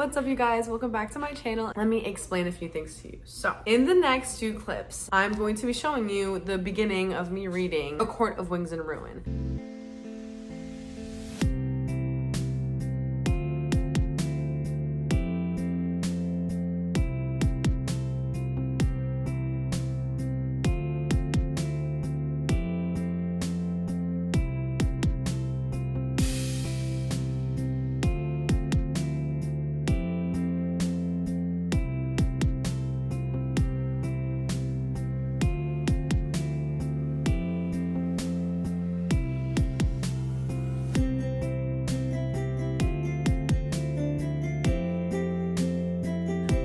what's up you guys? Welcome back to my channel. Let me explain a few things to you. So in the next two clips, I'm going to be showing you the beginning of me reading A Court of Wings and Ruin.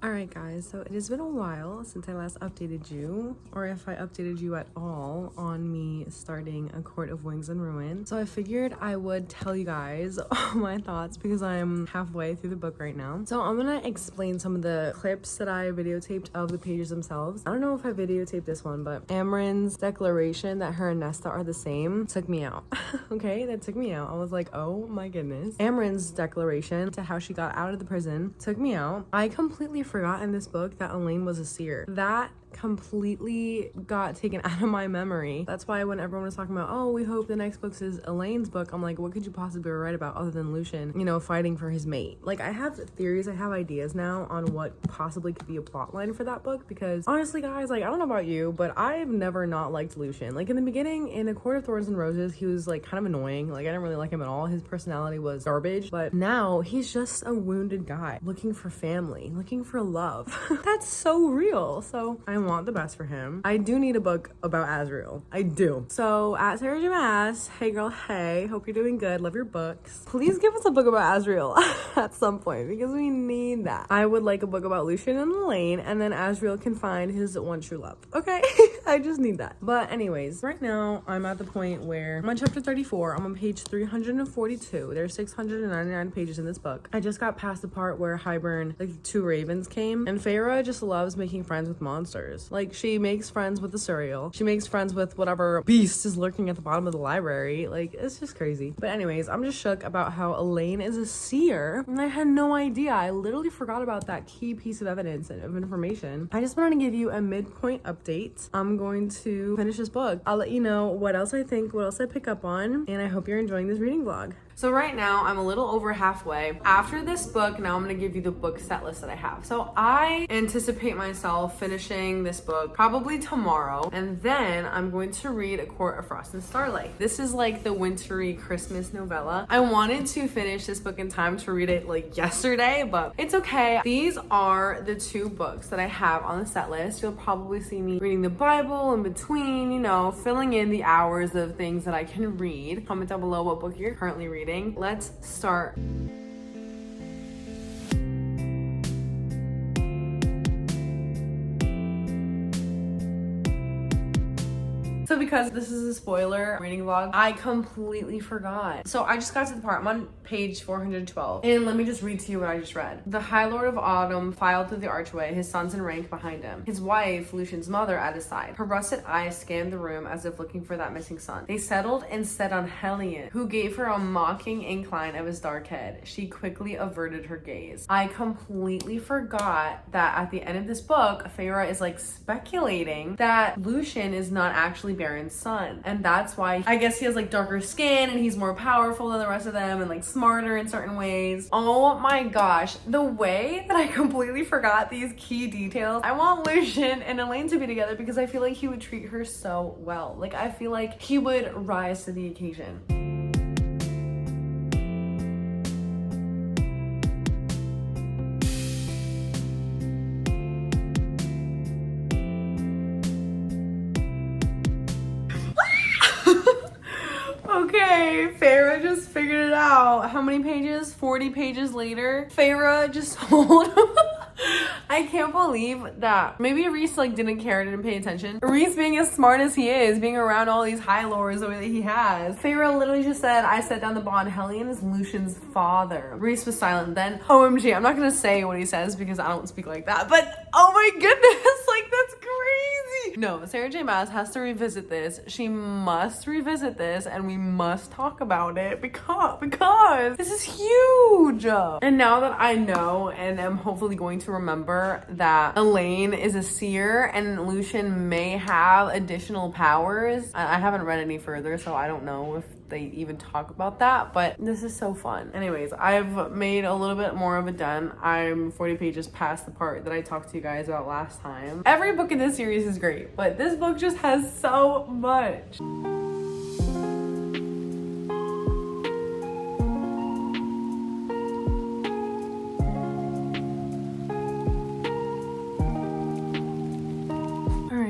Alright guys, so it has been a while since I last updated you, or if I updated you at all on me starting A Court of Wings and Ruin. So I figured I would tell you guys all my thoughts because I'm halfway through the book right now. So I'm gonna explain some of the clips that I videotaped of the pages themselves. I don't know if I videotaped this one, but Amren's declaration that her and Nesta are the same took me out. Okay, that took me out. I was like, oh my goodness. Amren's declaration to how she got out of the prison took me out. I completely forgot in this book that Elaine was a seer. That completely got taken out of my memory. That's why when everyone was talking about, oh, we hope the next book is Elaine's book, I'm like, what could you possibly write about other than Lucian, you know, fighting for his mate? Like, I have theories, I have ideas now on what possibly could be a plot line for that book, because honestly guys, like, I don't know about you, but I've never not liked Lucian. Like, in the beginning, in A Court of Thorns and Roses, he was like kind of annoying. Like, I didn't really like him at all. His personality was garbage, but now he's just a wounded guy looking for family, looking for love. That's so real. So I want the best for him. I do need a book about Azriel. I do. So at Sarah J. Mass, hey girl, hey, hope you're doing good. Love your books. Please give us a book about Azriel at some point because we need that. I would like a book about Lucian and Elaine, and then Azriel can find his one true love. Okay? I just need that. But anyways, right now I'm at the point where I'm on chapter 34. I'm on page 342. There's 699 pages in this book. I just got past the part where Hybern, like, the two ravens came, and Feyre just loves making friends with monsters. Like, she makes friends with the Suriel. She makes friends with whatever beast is lurking at the bottom of the library. Like, it's just crazy. But anyways, I'm just shook about how Elaine is a seer, and I had no idea. I literally forgot about that key piece of evidence and of information. I just wanted to give you a midpoint update. I'm going to finish this book. I'll let you know what else I think, what else I pick up on, and I hope you're enjoying this reading vlog. So right now, I'm a little over halfway. After this book, now I'm gonna give you the book set list that I have. So I anticipate myself finishing this book probably tomorrow, and then I'm going to read A Court of Frost and Starlight. This is like the wintry Christmas novella. I wanted to finish this book in time to read it like yesterday, but it's okay. These are the two books that I have on the set list. You'll probably see me reading the Bible in between, you know, filling in the hours of things that I can read. Comment down below what book you're currently reading. Let's start. So because this is a spoiler reading vlog, I completely forgot. So I just got to the part, I'm on page 412. And let me just read to you what I just read. The High Lord of Autumn filed through the archway, his sons in rank behind him. His wife, Lucian's mother, at his side. Her russet eyes scanned the room as if looking for that missing son. They settled instead on Hellion, who gave her a mocking incline of his dark head. She quickly averted her gaze. I completely forgot that at the end of this book, Feyre is like speculating that Lucian is not actually Baron's son, and that's why I guess he has like darker skin and he's more powerful than the rest of them and like smarter in certain ways. Oh my gosh, the way that I completely forgot these key details. I want Lucian and Elaine to be together because I feel like he would treat her so well. Like, I feel like he would rise to the occasion. Okay, Feyre just figured it out. How many pages? 40 pages later, Feyre just told I can't believe that. Maybe Reese like didn't care, didn't pay attention. Reese, being as smart as he is, being around all these high lords the way that he has, Feyre literally just said, I set down the bond. Hellion is Lucian's father. Reese was silent. Then, OMG, I'm not gonna say what he says because I don't speak like that, but oh my goodness, like, that's crazy. crazy. No, Sarah J Maas has to revisit this. She must revisit this, and we must talk about it because this is huge. And now that I know and am hopefully going to remember that Elaine is a seer and Lucian may have additional powers. I haven't read any further, so I don't know if they even talk about that, but this is so fun. Anyways, I've made a little bit more of a dent. I'm 40 pages past the part that I talked to you guys about last time. Every book in this series is great, but this book just has so much.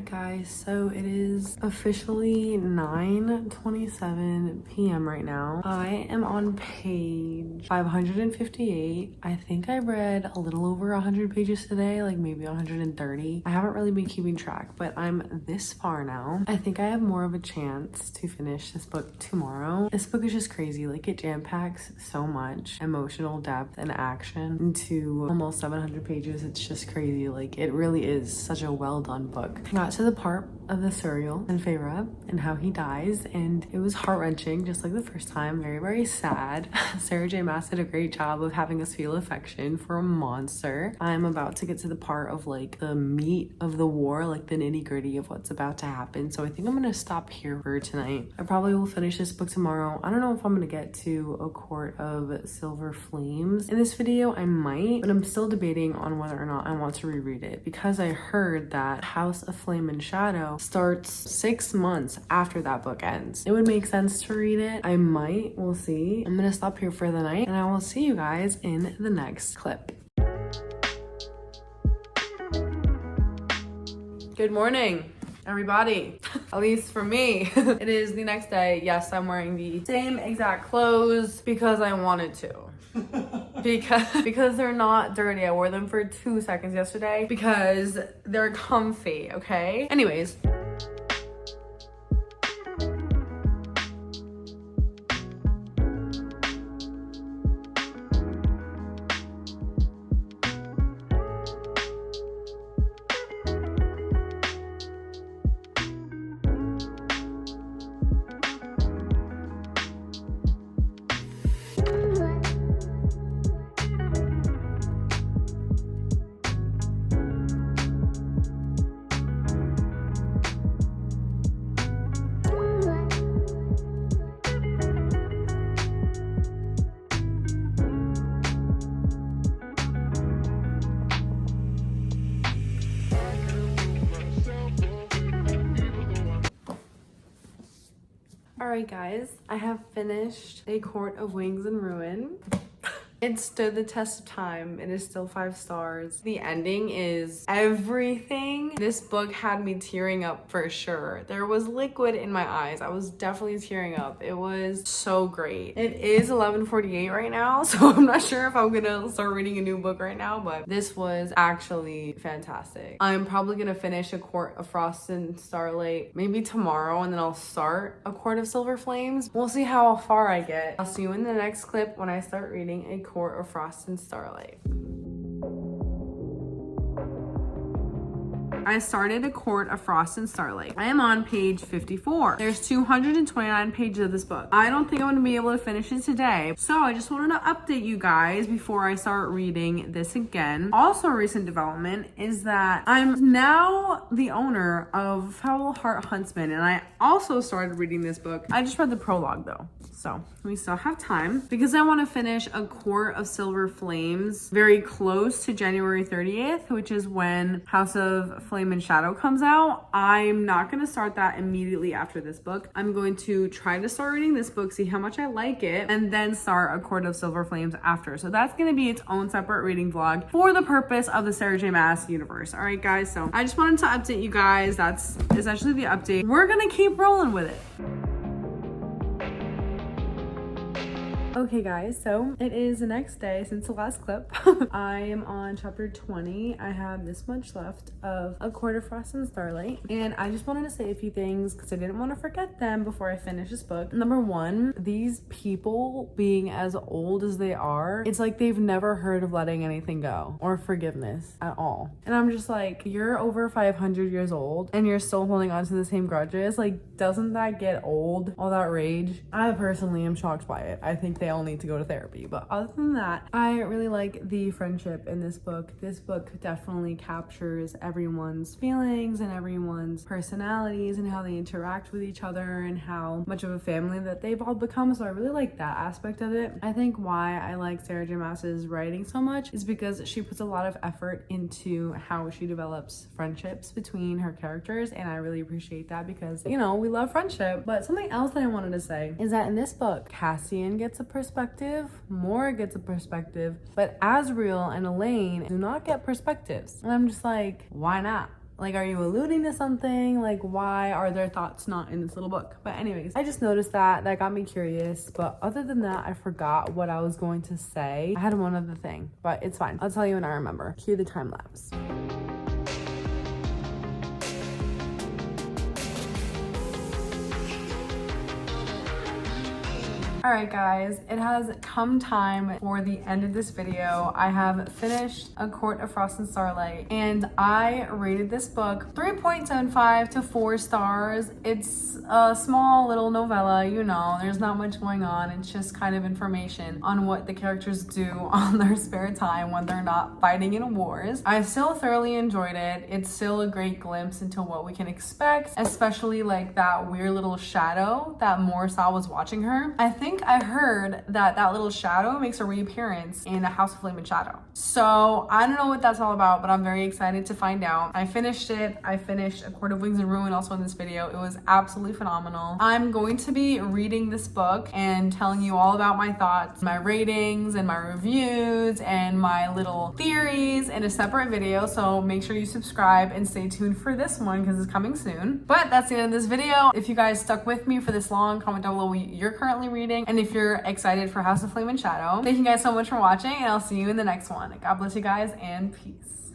Guys, so it is officially 9:27 p.m. right now. I am on page 558. I think I read a little over 100 pages today, like maybe 130. I haven't really been keeping track, but I'm this far now. I think I have more of a chance to finish this book tomorrow. This book is just crazy. Like, it jam-packs so much emotional depth and action into almost 700 pages. It's just crazy. Like, it really is such a well done book. I got to the part of the Suriel and Feyre and how he dies, and it was heart-wrenching just like the first time. Very, very sad. Sarah J Maas did a great job of having us feel affection for a monster. I'm about to get to the part of like the meat of the war, like the nitty-gritty of what's about to happen, so I think I'm gonna stop here for tonight. I probably will finish this book tomorrow. I don't know if I'm gonna get to A Court of Silver Flames in this video. I might, but I'm still debating on whether or not I want to reread it, because I heard that House of Flame and Shadow starts 6 months after that book ends. It would make sense to read it. I might. We'll see. I'm gonna stop here for the night, and I will see you guys in the next clip. Good morning, everybody. At least for me. It is the next day. Yes, I'm wearing the same exact clothes because I wanted to. because they're not dirty. I wore them for 2 seconds yesterday because they're comfy, okay? Anyways. Alright guys, I have finished A Court of Wings and Ruin. It stood the test of time. It is still 5 stars. The ending is everything. This book had me tearing up for sure. There was liquid in my eyes. I was definitely tearing up. It was so great. It is 11:48 right now, so I'm not sure if I'm gonna start reading a new book right now, but this was actually fantastic. I'm probably gonna finish A Court of Frost and Starlight maybe tomorrow, and then I'll start A Court of Silver Flames. We'll see how far I get. I'll see you in the next clip when I start reading A Court of Frost and Starlight. I started A Court of Frost and Starlight. I am on page 54. There's 229 pages of this book. I don't think I'm going to be able to finish it today. So I just wanted to update you guys before I start reading this again. Also, a recent development is that I'm now the owner of Foul Heart Huntsman, and I also started reading this book. I just read the prologue though, so we still have time because I want to finish A Court of Silver Flames very close to January 30th, which is when House of Flame and Shadow comes out. I'm not going to start that immediately after this book. I'm going to try to start reading this book, see how much I like it, and then start A Court of Silver Flames after. So that's going to be its own separate reading vlog for the purpose of the Sarah J Maas universe. All right, guys. So I just wanted to update you guys. That's essentially the update. We're going to keep rolling with it. Okay guys, so it is the next day since the last clip. I am on chapter 20. I have this much left of A Court of Frost and Starlight, and I just wanted to say a few things because I didn't want to forget them before I finish this book. Number one, these people being as old as they are, it's like they've never heard of letting anything go or forgiveness at all. And I'm just like, you're over 500 years old and you're still holding on to the same grudges. Like, doesn't that get old? All that rage? I personally am shocked by it. I think they all need to go to therapy. But other than that, I really like the friendship in this book. This book definitely captures everyone's feelings and everyone's personalities and how they interact with each other and how much of a family that they've all become. So I really like that aspect of it. I think why I like Sarah J. Maas's writing so much is because she puts a lot of effort into how she develops friendships between her characters, and I really appreciate that because, you know, we love friendship. But something else that I wanted to say is that in this book, Cassian gets a perspective, Mora gets a perspective, but Asriel and Elaine do not get perspectives. And I'm just like, why not? Like, are you alluding to something? Like, why are their thoughts not in this little book? But anyways, I just noticed that got me curious. But other than that, I forgot what I was going to say. I had one other thing, but it's fine. I'll tell you when I remember. Cue the time lapse. Alright guys, it has come time for the end of this video. I have finished A Court of Frost and Starlight, and I rated this book 3.75 to 4 stars. It's a small little novella, you know, there's not much going on. It's just kind of information on what the characters do on their spare time when they're not fighting in wars. I still thoroughly enjoyed it. It's still a great glimpse into what we can expect, especially like that weird little shadow that Mora saw was watching her. I think I heard that little shadow makes a reappearance in A House of Flame and Shadow. So I don't know what that's all about, but I'm very excited to find out. I finished it. I finished A Court of Wings and Ruin also in this video. It was absolutely phenomenal. I'm going to be reading this book and telling you all about my thoughts, my ratings and my reviews and my little theories in a separate video. So make sure you subscribe and stay tuned for this one because it's coming soon. But that's the end of this video. If you guys stuck with me for this long, comment down below what you're currently reading and if you're excited for House of Flame and Shadow. Thank you guys so much for watching, and I'll see you in the next one. God bless you guys, and peace.